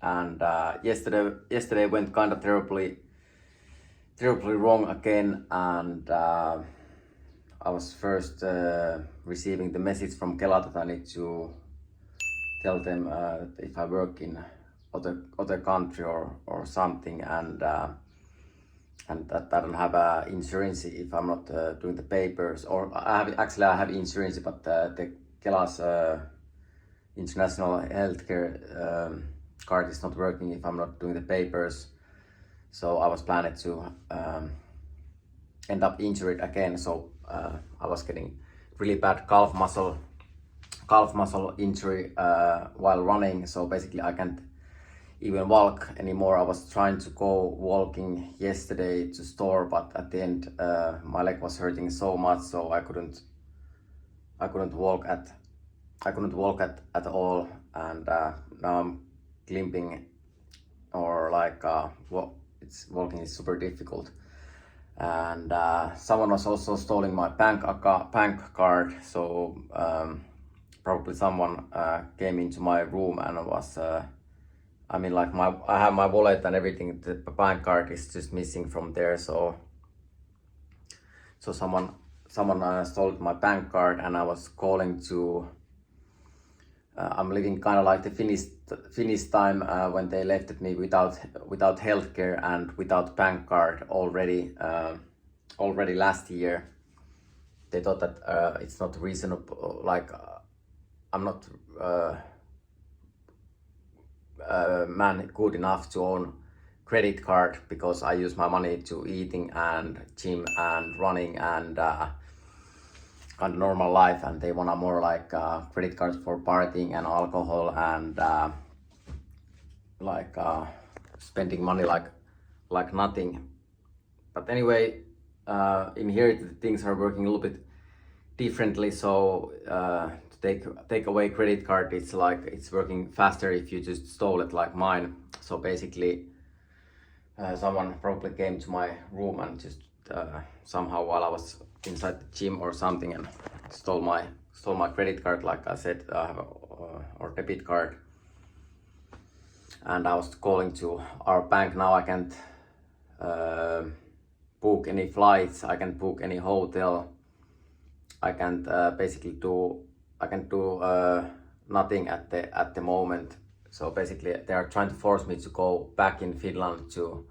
and yesterday went kind of terribly wrong again, and I was first receiving the message from Kela that I need to tell them that if I work in other country or something, and that I don't have insurance if I'm not doing the papers, or I have insurance, but the Kela's international healthcare card is not working if I'm not doing the papers. So I was planning to end up injured again. So I was getting really bad calf muscle injury while running. So basically I can't even walk anymore. I was trying to go walking yesterday to store, but at the end my leg was hurting so much, so I couldn't walk at all, and now I'm limping, or like walking is super difficult. And someone was also stealing my bank card, so probably someone came into my room and was I have my wallet and everything. The bank card is just missing from there, so someone stole my bank card, and I was calling to I'm living kind of like the Finnish time when they left me without healthcare and without bank card already last year. They thought that it's not reasonable, like I'm not man good enough to own credit card, because I use my money to eating and gym and running and kind of normal life, and they want a more like credit cards for partying and alcohol and spending money like nothing. But anyway, in here things are working a little bit differently. So to take away credit card, it's like it's working faster if you just stole it like mine. So basically, someone probably came to my room and just somehow while I was inside the gym or something and stole my credit card, like I said, I have or debit card. And I was calling to our bank. Now I can't book any flights, I can't book any hotel, I can't do nothing at the moment. So basically they are trying to force me to go back in Finland to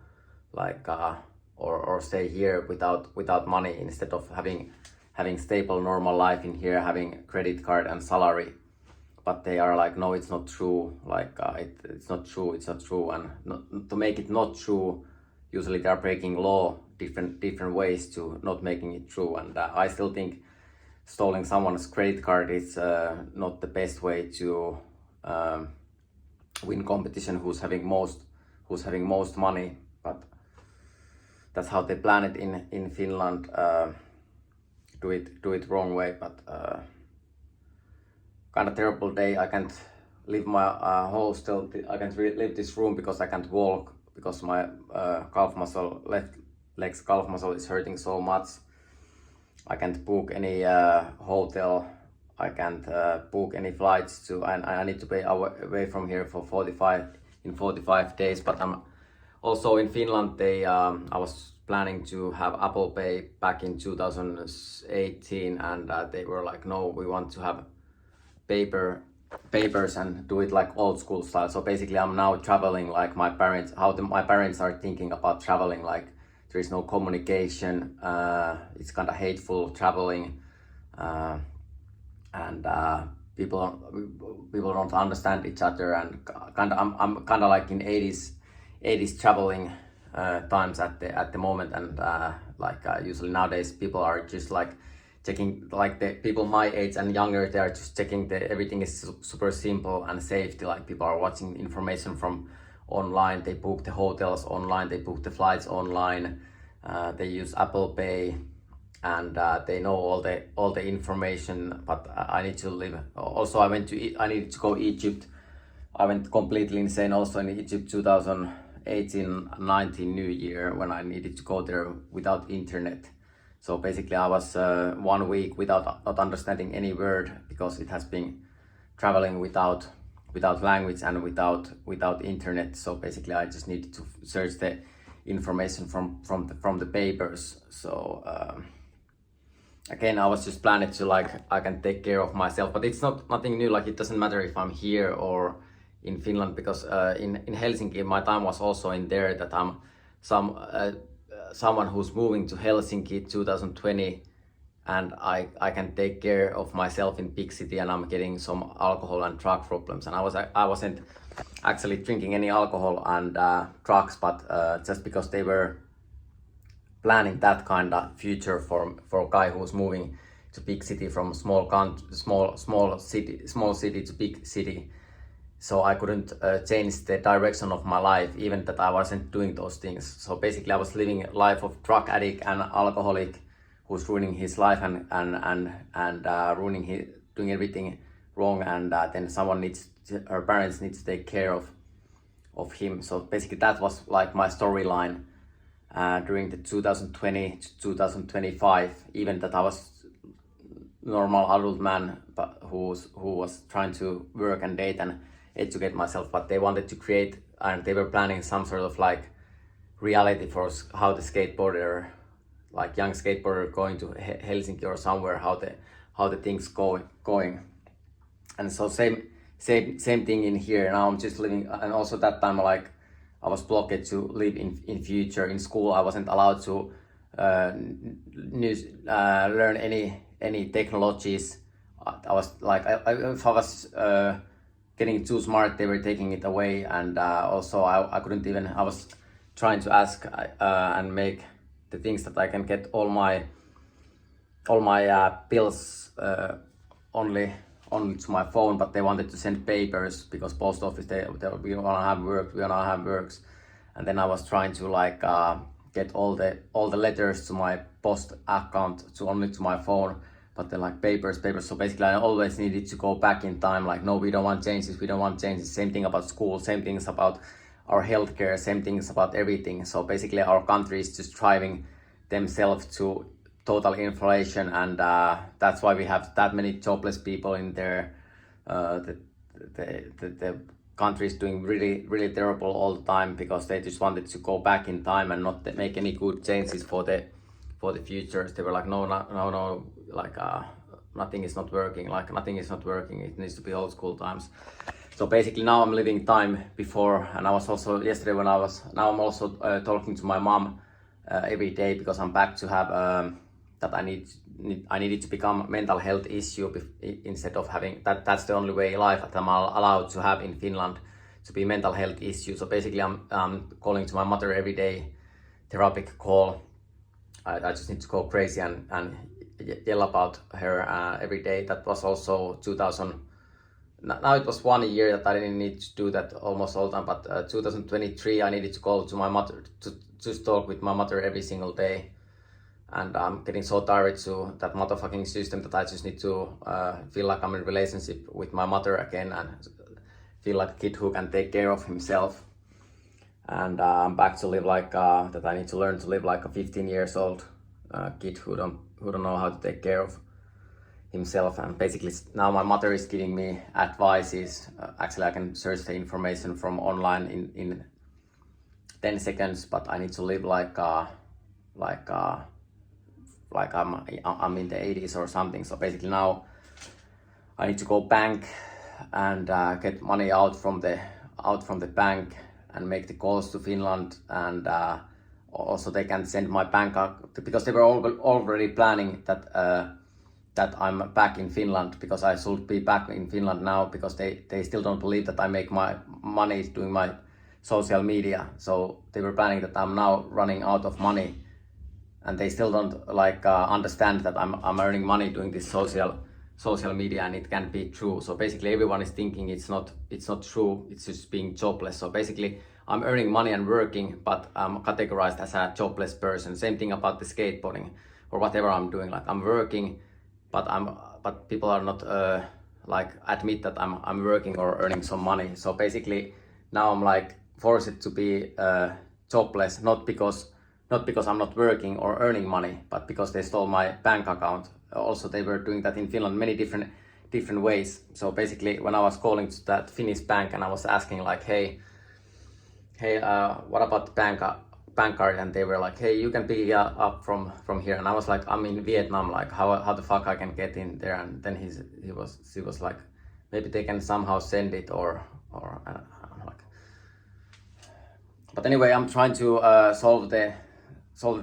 like or stay here without money, instead of having stable normal life in here, having credit card and salary. But they are like, no, it's not true, like it's not true, and to make it not true, usually they are breaking law different ways to not making it true. And I still think stealing someone's credit card is not the best way to win competition, who's having most money. But that's how they plan it in Finland. Do it wrong way, but kind of terrible day. I can't leave my hostel. I can't leave this room because I can't walk, because my left leg's calf muscle is hurting so much. I can't book any hotel. I can't book any flights to. I need to be away from here for 45 days. But I'm also in Finland. I was planning to have Apple Pay back in 2018, and they were like, no, we want to have papers and do it like old school style. So basically I'm now traveling like my parents, my parents are thinking about traveling, like there is no communication, it's kind of hateful traveling, and people don't understand each other, and I'm kind of like in 80s traveling times at the moment, and usually nowadays people are just like checking, like the people my age and younger, they are just checking everything is super simple and safety, like people are watching information from online, they book the hotels online, they book the flights online, they use Apple Pay, and they know all the information. But I need to live. Also I needed to go Egypt. I went completely insane also in Egypt 2018-19 New Year, when I needed to go there without internet. So basically I was 1 week without not understanding any word, because it has been traveling without without language and without internet. So basically, I just needed to search the information from the papers. So again, I was just planning to like I can take care of myself, but it's nothing new. Like it doesn't matter if I'm here or in Finland, because in Helsinki my time was also in there that I'm someone who's moving to Helsinki 2020, and I can take care of myself in big city, and I'm getting some alcohol and drug problems, and I wasn't actually drinking any alcohol and drugs, but just because they were planning that kind of future for a guy who's moving to big city from small city to big city. So I couldn't change the direction of my life, even that I wasn't doing those things. So basically I was living a life of drug addict and alcoholic who's ruining his life and doing everything wrong, and then her parents need to take care of him. So basically that was like my storyline during the 2020 to 2025, even that I was normal adult man who was trying to work and date and educate myself, but they wanted to create, and they were planning some sort of like reality for how the skateboarder, like young skateboarder going to Helsinki or somewhere, how the things going. And so same thing in here. Now I'm just living, and also that time like I was blocked to live in future. In school I wasn't allowed to learn any technologies. I was like if I was getting too smart, they were taking it away, and also I couldn't even. I was trying to ask and make the things that I can get all my bills only to my phone, but they wanted to send papers because post office we wanna have works, and then I was trying to like get all the letters to my post account only to my phone. But then like papers. So basically I always needed to go back in time, like no, we don't want changes. Same thing about school, same things about our healthcare, same things about everything. So basically our country is just driving themselves to total inflation, and that's why we have that many jobless people in there. The country is doing really terrible all the time because they just wanted to go back in time and not make any good changes for the futures. They were like no, like nothing is not working, it needs to be old school times. So basically now I'm living time before, and I was also yesterday now I'm also talking to my mom every day, because I'm back to have that I needed to become mental health issue instead of having that's the only way life that I'm allowed to have in Finland, to be mental health issue. So basically I'm calling to my mother every day, therapeutic call. I just need to go crazy and yell about her every day. That was also 2000. Now it was 1 year that I didn't need to do that almost all the time, but 2023 I needed to call to my mother to just talk with my mother every single day. And I'm getting so tired to that motherfucking system that I just need to feel like I'm in a relationship with my mother again and feel like a kid who can take care of himself. And I'm back to live like that. I need to learn to live like a 15 years old kid who don't know how to take care of himself. And basically now my mother is giving me advices. Actually I can search the information from online in 10 seconds, but I need to live like I'm in the 80s or something. So basically now I need to go bank and get money out from the bank and make the calls to Finland, and also they can send my bank because they were already planning that I'm back in Finland, because I should be back in Finland now, because they still don't believe that I make my money doing my social media. So they were planning that I'm now running out of money, and they still don't understand that I'm earning money doing this social media, and it can't be true. So basically everyone is thinking it's not true, it's just being jobless. So basically I'm earning money and working, but I'm categorized as a jobless person. Same thing about the skateboarding or whatever I'm doing. Like I'm working, but people are not admit that I'm working or earning some money. So basically now I'm like forced to be jobless, not because I'm not working or earning money, but because they stole my bank account. Also they were doing that in Finland. Many different different ways. So basically, when I was calling to that Finnish bank and I was asking like, hey, what about the bank card? And they were like, hey, you can pick it up from here. And I was like, I'm in Vietnam, like how the fuck I can get in there? And then she was like, maybe they can somehow send it or I'm like, but anyway, I'm trying to solve the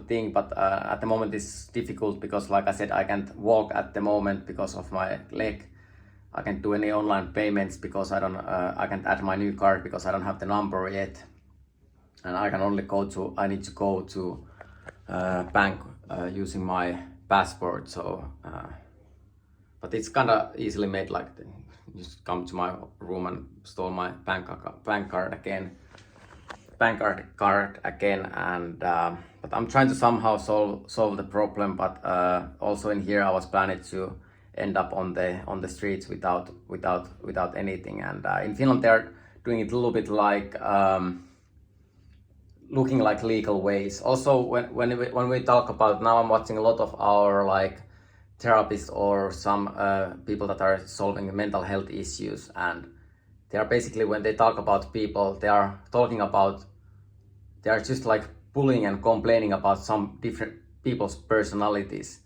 thing, but at the moment it's difficult because, like I said, I can't walk at the moment because of my leg. I can't do any online payments because I can't add my new card because I don't have the number yet, and I need to go to bank using my passport. So, but it's kind of easily made. Like, just come to my room and stole my bank card again. And but I'm trying to somehow solve the problem, but also in here I was planning to end up on the streets without anything. And in Finland they're doing it a little bit like looking like legal ways. Also when we talk about, now I'm watching a lot of our like therapists or some people that are solving mental health issues, and they are basically, when they talk about people, they are just like bullying and complaining about some different people's personalities.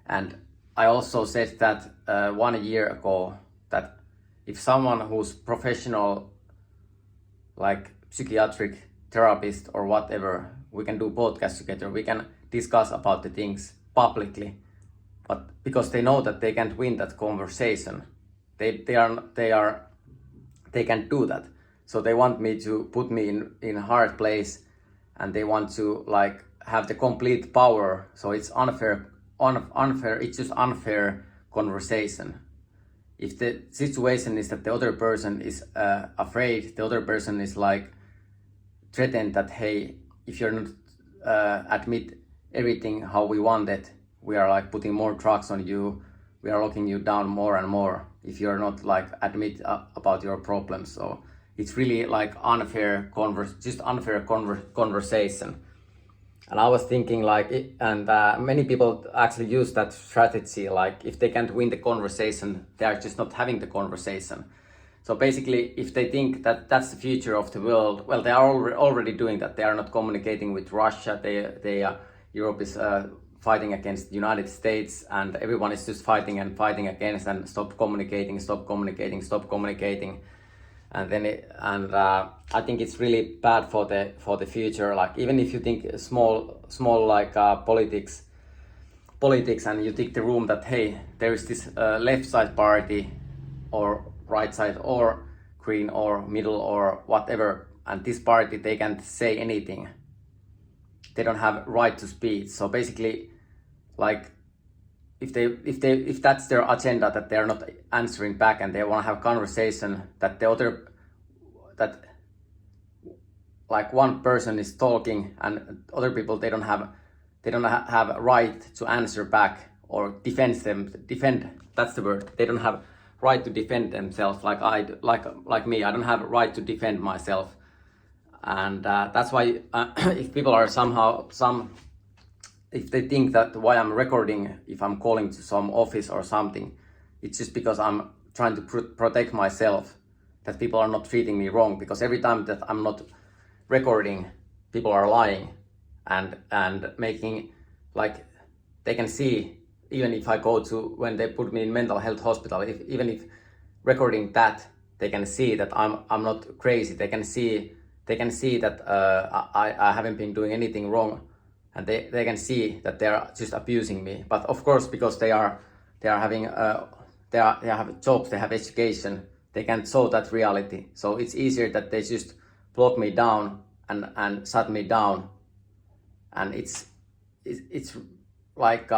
And I also said that 1 year ago, that if someone who's professional, like psychiatric therapist or whatever, we can do podcasts together, we can discuss about the things publicly, but because they know that they can't win that conversation, they can't do that. So they want me to put me in a hard place, and they want to like have the complete power. So it's unfair. It's just unfair conversation. If the situation is that the other person is afraid, the other person is like threatened that, hey, if you're not admit everything how we want it, we are like putting more drugs on you, we are locking you down more and more if you're not like admit about your problems. So it's really like unfair conversation. And I was thinking like, many people actually use that strategy, like if they can't win the conversation, they are just not having the conversation. So basically, if they think that that's the future of the world, well, they are already doing that. They are not communicating with Russia. Europe is fighting against the United States, and everyone is just fighting against, and stop communicating. And I think it's really bad for the future. Like, even if you think small like politics, and you take the room that, hey, there is this left side party or right side or green or middle or whatever, and this party, they can't say anything. They don't have right to speak. So basically, like, if that's their agenda, that they're not answering back, and they want to have conversation, that like one person is talking and other people, they don't have a right to answer back or defend. That's the word. They don't have right to defend themselves. Like me, I don't have a right to defend myself. And that's why if people are if they think that why I'm recording, if I'm calling to some office or something, it's just because I'm trying to protect myself, that people are not treating me wrong. Because every time that I'm not recording, people are lying and making, like, they can see, even if I go to, when they put me in mental health hospital, even if recording that, they can see that I'm not crazy. They can see that I haven't been doing anything wrong, and they can see that they are just abusing me. But of course, because they are having they have jobs, they have education, they can't show that reality. So it's easier that they just block me down and shut me down, and it's like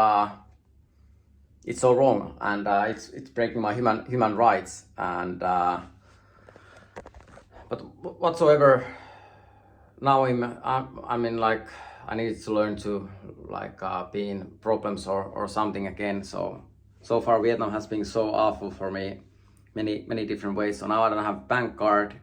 it's so wrong, and it's breaking my human rights. And but whatsoever, now I'm in, like, I need to learn to like be in problems or something again. So far Vietnam has been so awful for me, many different ways. So now I don't have bank card.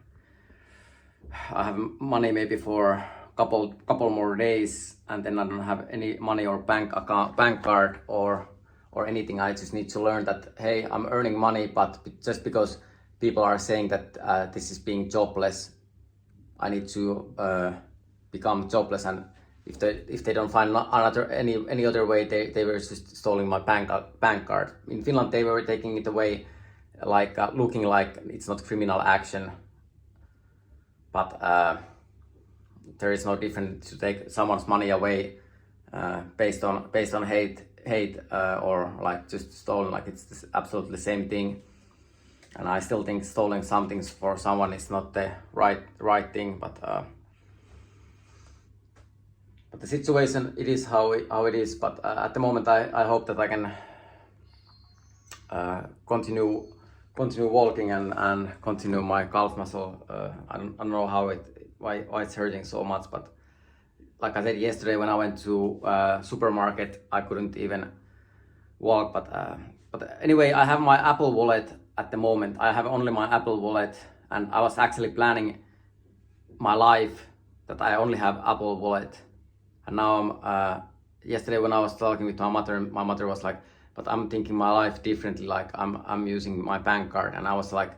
I have money maybe for couple more days, and then I don't have any money or bank card or or anything. I just need to learn that, hey, I'm earning money, but just because people are saying that this is being jobless, I need to become jobless. And if they don't find any other way, they were just stealing my bank card. In Finland, they were taking it away, like looking like it's not criminal action, but there is no difference to take someone's money away based on hate or like just stolen. Like it's absolutely the same thing. And I still think stealing something for someone is not the right thing, but the situation, it is how it is. But at the moment, I hope that I can continue walking and continue my calf muscle. I don't know why it's hurting so much, but like I said yesterday, when I went to supermarket, I couldn't even walk. But anyway, I have my Apple Wallet at the moment. I have only my Apple Wallet, and I was actually planning my life that I only have Apple Wallet. And now I'm yesterday when I was talking with my mother was like, but I'm thinking my life differently. Like I'm using my bank card, and I was like,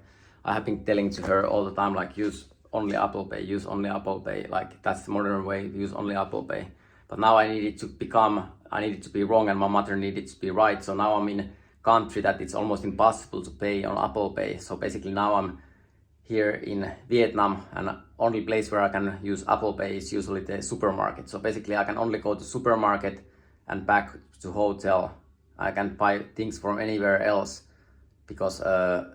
I have been telling to her all the time, like, use only Apple Pay, use only Apple Pay. Like that's the modern way, use only Apple Pay. But now I needed to be wrong, and my mother needed to be right. So now I'm in a country that it's almost impossible to pay on Apple Pay. So basically now I'm here in Vietnam, and only place where I can use Apple Pay is usually the supermarket. So basically I can only go to supermarket and back to hotel. I can't buy things from anywhere else because I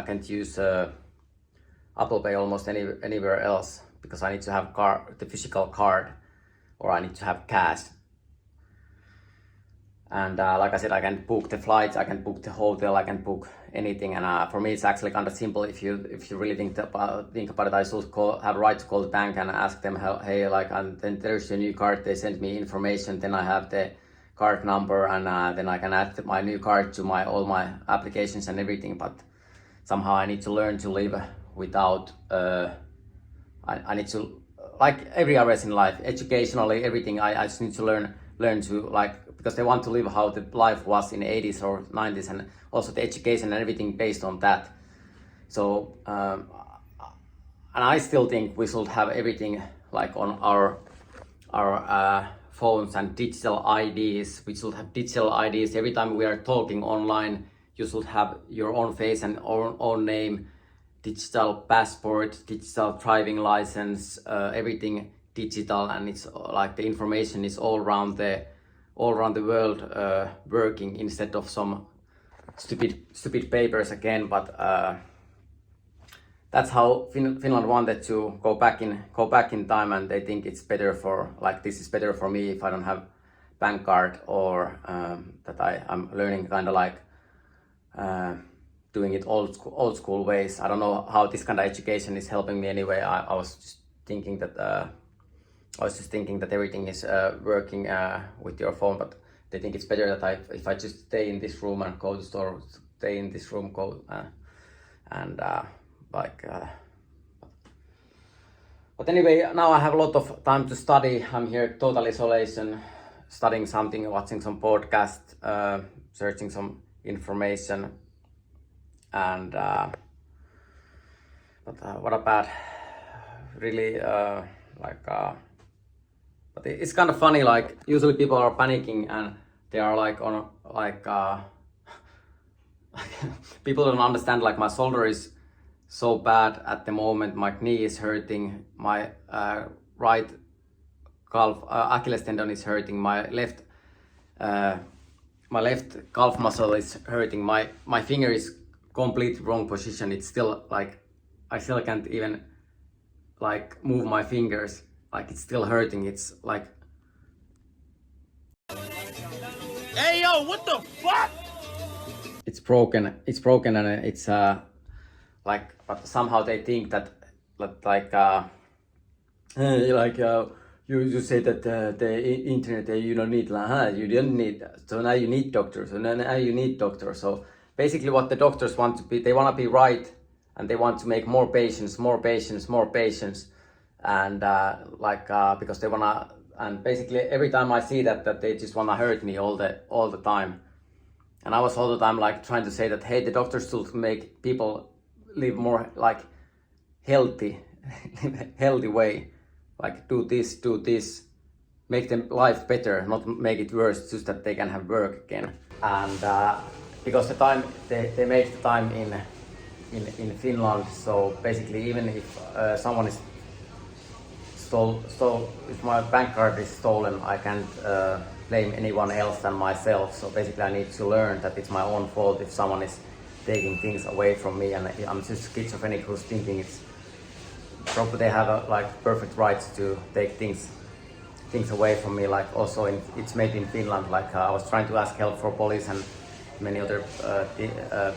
can't use Apple Pay almost anywhere else, because I need to have the physical card, or I need to have cash. And like I said, I can book the flights, I can book the hotel, I can book anything. And for me, it's actually kind of simple. If you really think about it, I should have a right to call the bank and ask them, hey, like, and then there's a new card. They send me information. Then I have the card number, and then I can add my new card to all my applications and everything. But somehow I need to learn to live without. I need to, like every other in life, educationally, everything. I just need to learn to, like, because they want to live how the life was in the 80s or 90s, and also the education and everything based on that. So and I still think we should have everything like on our phones and digital IDs. We should have digital IDs every time we are talking online. You should have your own face and own name, digital passport, digital driving license, everything digital, and it's like the information is all around the world working, instead of some stupid papers again. But that's how Finland wanted to go back in time, and they think it's better for, like, this is better for me if I don't have bank card, or that I'm learning kind of like doing it old school ways. I don't know how this kind of education is helping me anyway. I was just thinking that everything is working with your phone, but they think it's better that if I just stay in this room and go to the store, stay in this room, but anyway, now I have a lot of time to study. I'm here total isolation, studying something, watching some podcast, searching some information, and but what a bad, really but it's kind of funny, like usually people are panicking and they are like people don't understand, like my shoulder is so bad at the moment, my knee is hurting, my right calf Achilles tendon is hurting, my left calf muscle is hurting, my finger is completely wrong position. It's still like I still can't even like move my fingers. Like it's still hurting. It's like, hey yo, what the fuck? It's broken, and it's like, but somehow they think that like you say that the internet you don't need, you didn't need, so now you need doctors, so now you need doctors. So basically what the doctors want to be, they want to be right, and they want to make more patients, and because they want to and basically every time I see that they just wanna hurt me all the time. And I was all the time like trying to say that, hey, the doctors should make people live more like healthy way, like do this, make them life better, not make it worse, just that they can have work again. And because the time they make the time in Finland, so basically even if someone is if my bank card is stolen, I can't blame anyone else than myself. So basically I need to learn that it's my own fault if someone is taking things away from me, and I'm just schizophrenic who's thinking it's probably they have like perfect rights to take things away from me. Like also it's made in Finland, like I was trying to ask help for police and many other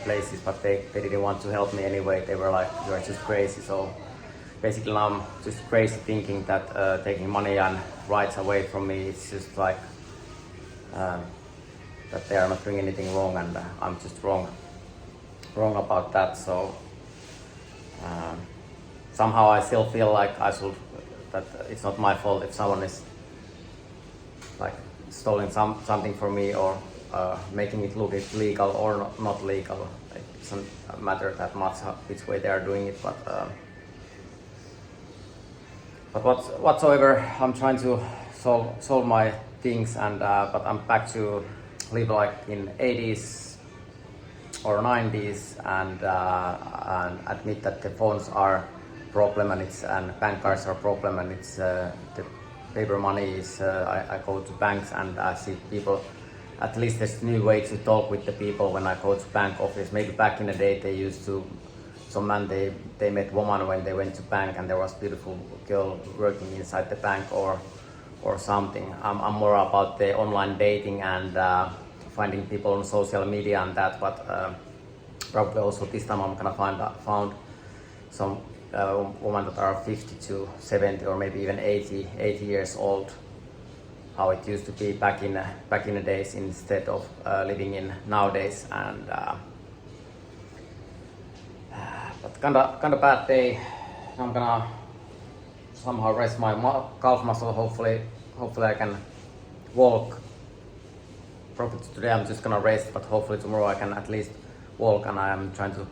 places, but they didn't want to help me anyway. They were like, you're just crazy. So basically now I'm just crazy thinking that taking money and rights away from me, it's just like that they are not doing anything wrong, and I'm just wrong about that. So somehow I still feel like that it's not my fault if someone is like stealing something from me, or making it look legal or not legal. It doesn't matter that much which way they are doing it, but whatsoever, I'm trying to solve my things, and but I'm back to live like in 80s or 90s, and admit that the phones are problem, and bank cards are problem, and it's the paper money is I go to banks and I see people. At least there's a new way to talk with the people when I go to bank office. Maybe back in the day they used to, some man they met woman when they went to bank, and there was beautiful girl working inside the bank or something. I'm more about the online dating and finding people on social media and that, but probably also this time I'm gonna found some women that are 50 to 70 or maybe even 80 years old, how it used to be back in the days, instead of living in nowadays. And but kind of bad day. I'm gonna somehow rest my calf muscle. Hopefully I can walk. Probably today I'm just gonna rest, but hopefully tomorrow I can at least walk. And I am trying to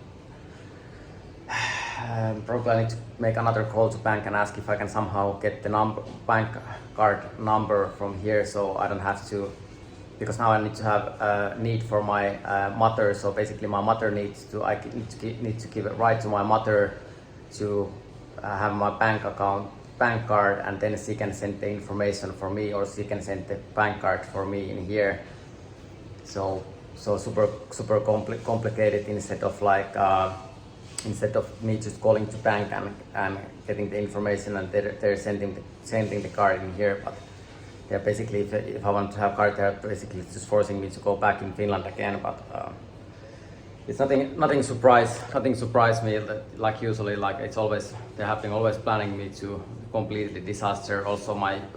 probably I need to make another call to bank and ask if I can somehow get the bank card number from here, so I don't have to, because now I need to have a need for my mother. So basically my mother need to give it right to my mother to have my bank card, and then she can send the information for me, or she can send the bank card for me in here. So super complicated, instead of me just calling to bank and getting the information, and they're sending the card in here. But yeah, basically if I want to have card, they're basically just forcing me to go back in Finland again. But it's nothing surprised me. Like usually, like it's always, they have been always planning me to complete the disaster. Also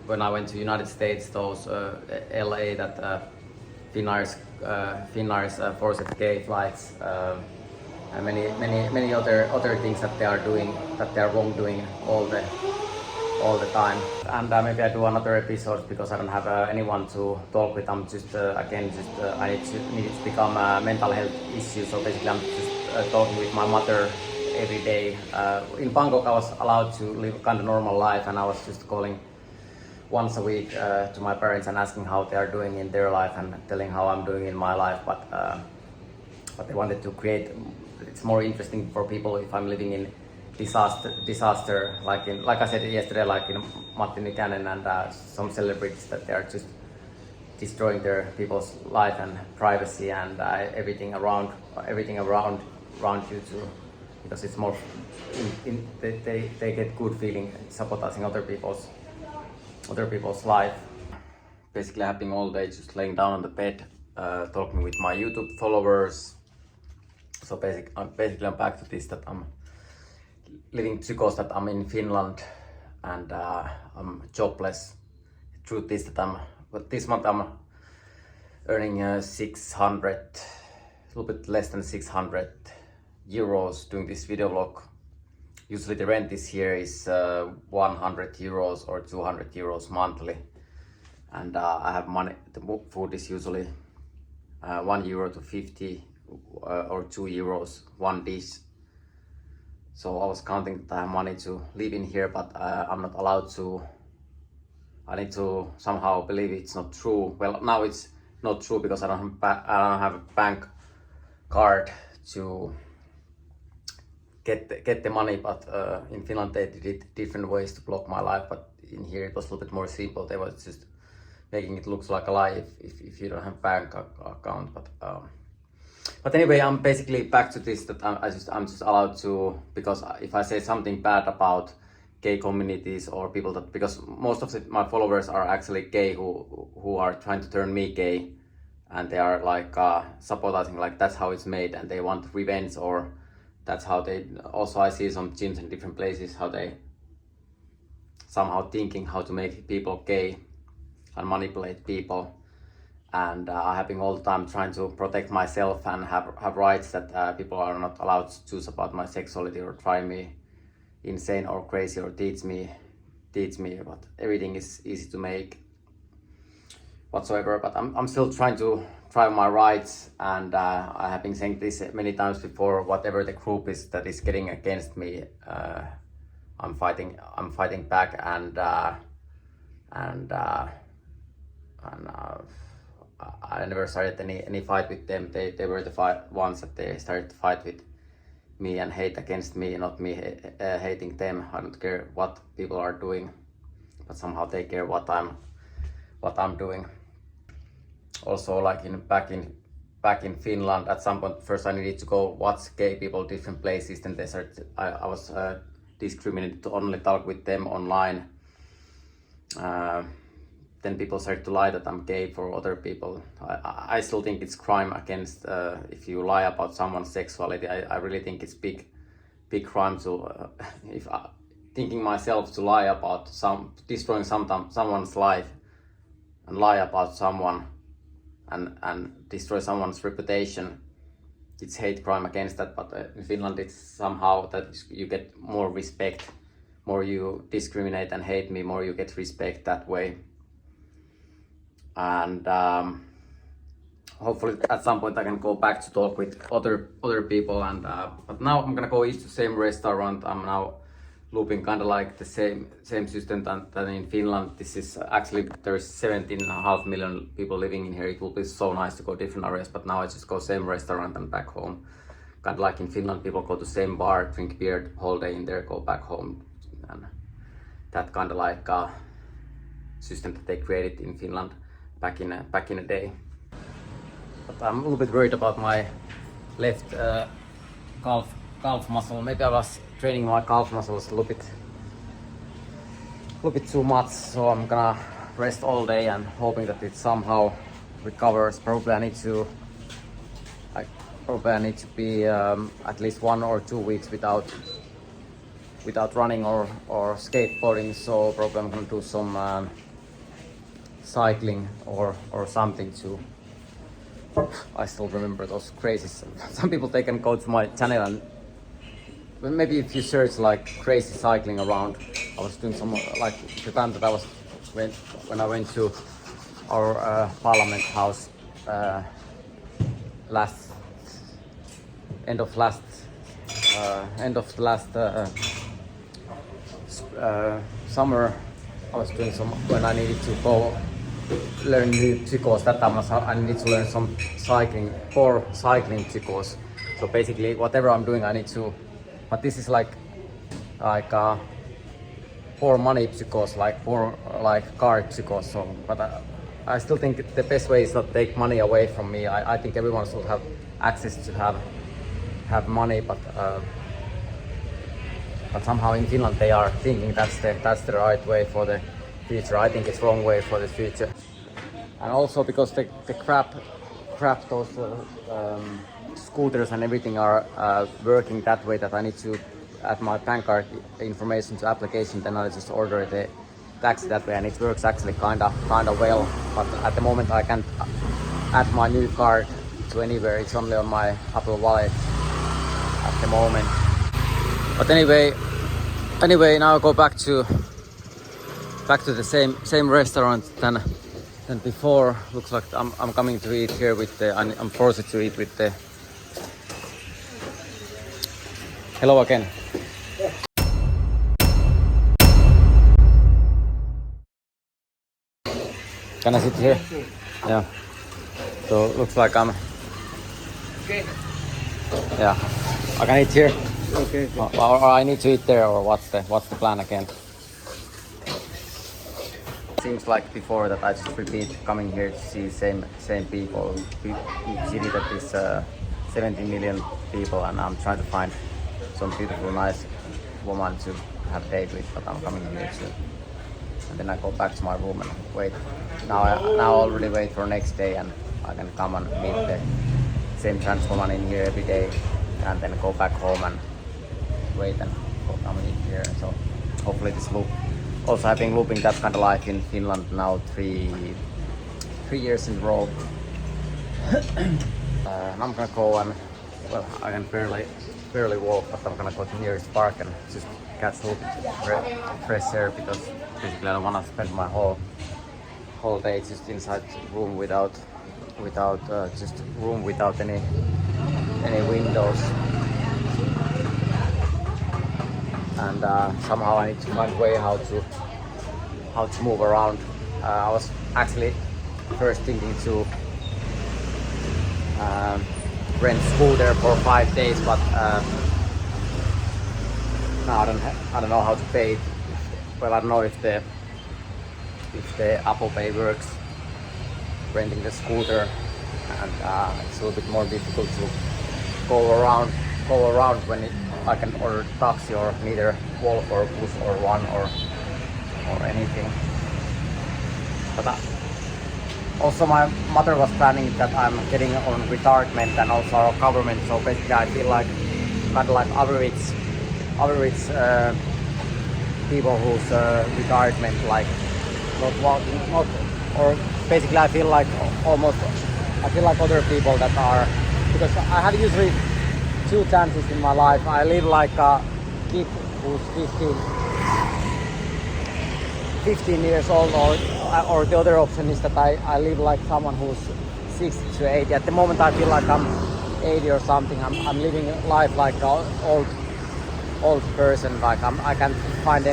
when I went to United States, those LA that Finnair's forced gay flights, and many other things that they are doing, that they are wrongdoing all the time. And maybe I do another episode, because I don't have anyone to talk with. I'm just I need to become a mental health issue. So basically I'm just talking with my mother every day. In Bangkok I was allowed to live kind of normal life, and I was just calling once a week to my parents and asking how they are doing in their life and telling how I'm doing in my life. But they wanted to create, it's more interesting for people if I'm living in disaster, like I said yesterday, like in Matti Nykänen and some celebrities, that they are just destroying their people's life and privacy and everything around you too, because it's more they get good feeling sabotaging other people's life. Basically, I've been all day just laying down on the bed, talking with my YouTube followers. So basically I'm back to this, that I'm living psychos, that I'm in Finland and I'm jobless. The truth is that this month I'm earning 600, a little bit less than 600 euros doing this video vlog. Usually the rent this year is 100 euros or 200 euros monthly. and I have money. The food is usually €1 to 50 or €2 one dish. So I was counting that I have money to live in here, but I'm not allowed to. I need to somehow believe it's not true. Well, now it's not true because I don't have a bank card to get the money. But in Finland they did different ways to block my life. But in here it was a little bit more simple. They were just making it look like a lie if you don't have bank account. But anyway, I'm basically back to this, that I'm just allowed to, because if I say something bad about gay communities or people that, because most of my followers are actually gay who are trying to turn me gay, and they are like supporting like that's how it's made, and they want revenge, or that's how they, also I see some gyms in different places how they somehow thinking how to make people gay and manipulate people. And I have been all the time trying to protect myself and have rights that people are not allowed to choose about my sexuality or try me insane or crazy or teach me, but everything is easy to make whatsoever. But I'm still trying to try my rights, and I have been saying this many times before. Whatever the group is that is getting against me, I'm fighting back, and I never started any fight with them. They were the ones that they started to fight with me and hate against me, not me hating them. I don't care what people are doing, but somehow they care what I'm doing. Also, like back in Finland, at some point first I needed to go watch gay people different places. Then they started. I was discriminated to only talk with them online. Then people start to lie that I'm gay for other people. I still think it's crime against, if you lie about someone's sexuality. I really think it's big crime to, if thinking myself to lie about destroying someone's life and lie about someone and destroy someone's reputation. It's hate crime against that, but in Finland it's somehow that you get more respect. More you discriminate and hate me, more you get respect that way. And hopefully at some point I can go back to talk with other people, and but now I'm gonna go eat the same restaurant. I'm now looping kind of like the same system than in Finland. This is actually, there's 17.5 million people living in here. It will be so nice to go different areas, but now I just go same restaurant and back home. Kind of like in Finland, people go to same bar, drink beer whole day in there, go back home, and that kind of like system that they created in Finland back in the day. But I'm a little bit worried about my left calf muscle. Maybe I was training my calf muscles a little bit too much, so I'm gonna rest all day and hoping that it somehow recovers. Probably I need to be at least 1 or 2 weeks without running or skateboarding. So probably I'm gonna do some cycling or something too. I still remember those crazy. Some people, they can go to my channel and maybe if you search like crazy cycling around. I was doing some like the time that I was when I went to our parliament house end of last summer. I was doing some, when I needed to go learn new psychos. That time I needed to learn some core cycling psychos. So basically whatever I'm doing I need to, but this is like poor money psychos, like poor like car psychos. So but I still think the best way is not take money away from me. I think everyone should have access to have money, but somehow in Finland they are thinking that's the right way for the future. I think it's wrong way for the future. And also because the crap those scooters and everything are working that way that I need to add my bank card information to application, then I just order the taxi that way, and it works actually kind of well. But at the moment I can't add my new card to anywhere. It's only on my Apple Wallet at the moment. But anyway, now I go back to the same restaurant than before. Looks like I'm coming to eat here with the. I'm forced to eat with the. Hello again. Can I sit here? Yeah. So looks like I'm. Okay. Yeah. I can eat here. Okay. Or I need to eat there, or what's the plan again? Seems like before that I just repeat coming here to see same people. City that is 17 million people, and I'm trying to find some beautiful, nice woman to have a date with. But I'm coming here too, and then I go back to my room and wait. Now I already wait for next day, and I can come and meet the same trans woman in here every day, and then go back home and wait and come and eat here. So hopefully this loop. Also, I've been looping that kind of life in Finland now three years in a row. And I'm gonna go and, well, I can barely walk, but I'm gonna go to the nearest park and just catch a little fresh air, because basically I don't wanna spend my whole day just inside room without just room without any windows. And somehow I need to find a way how to move around. I was actually first thinking to rent scooter for 5 days, but now I don't know how to pay it. Well, I don't know if the Apple Pay works renting the scooter, and it's a little bit more difficult to go around when I can order taxi or neither walk or bus or run or anything. But also my mother was planning that I'm getting on retardment and also our government. So basically I feel like kind of like average people whose retardment, like not walking, not, or basically I feel like other people that are, because I have usually 2 chances in my life. I live like a kid who's 15 years old, or the other option is that I live like someone who's 60 to 80. At the moment I feel like I'm 80 or something. I'm living life like an old person. Like I can't find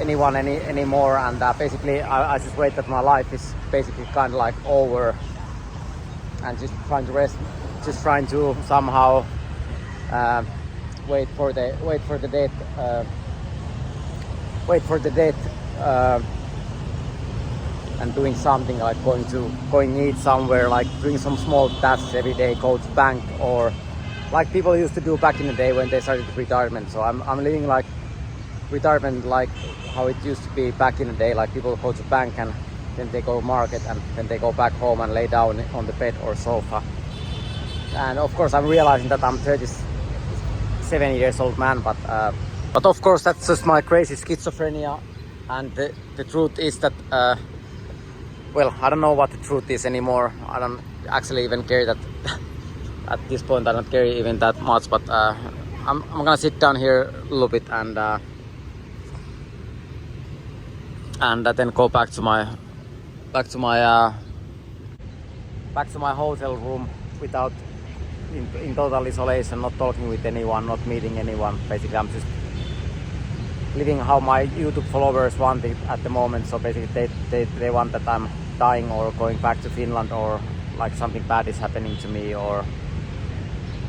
anyone anymore, and basically I just wait that my life is basically kind of like over, and just trying to rest. Just trying to somehow wait for the death, and doing something like going eat somewhere, like doing some small tasks every day, go to bank, or like people used to do back in the day when they started retirement. So I'm living like retirement, like how it used to be back in the day. Like people go to bank and then they go market and then they go back home and lay down on the bed or sofa. And of course I'm realizing that I'm 37 years old man, but of course that's just my crazy schizophrenia. And the truth is that well, I don't know what the truth is anymore. I don't actually even care that at this point. I don't care even that much, but I'm gonna sit down here a little bit and then go back to my hotel room without in total isolation, not talking with anyone, not meeting anyone. Basically I'm just living how my YouTube followers want it at the moment. So basically they want that I'm dying or going back to Finland, or like something bad is happening to me, or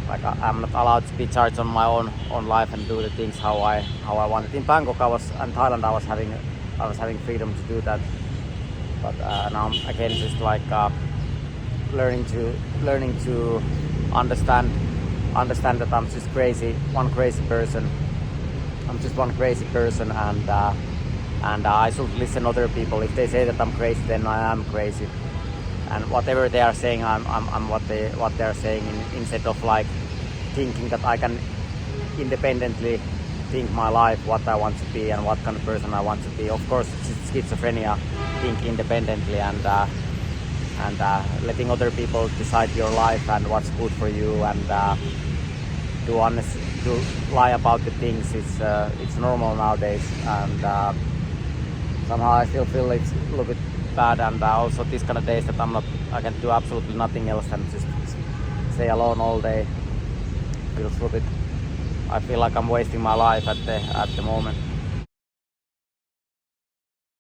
like I'm not allowed to be charged on my own life and do the things how I want it. In Bangkok and Thailand I was having freedom to do that, but now I'm again just like learning to understand that I'm just one crazy person. I'm just one crazy person, and I should listen to other people. If they say that I'm crazy, then I am crazy. And whatever they are saying, I'm what they are saying, instead of like thinking that I can independently think my life, what I want to be and what kind of person I want to be. Of course, it's schizophrenia, think independently and letting other people decide your life and what's good for you, and to lie about the things. It's normal nowadays, and somehow I still feel it's a little bit bad, and also these kind of days that I can do absolutely nothing else than just stay alone all day. Feels a little bit. I feel like I'm wasting my life at the moment.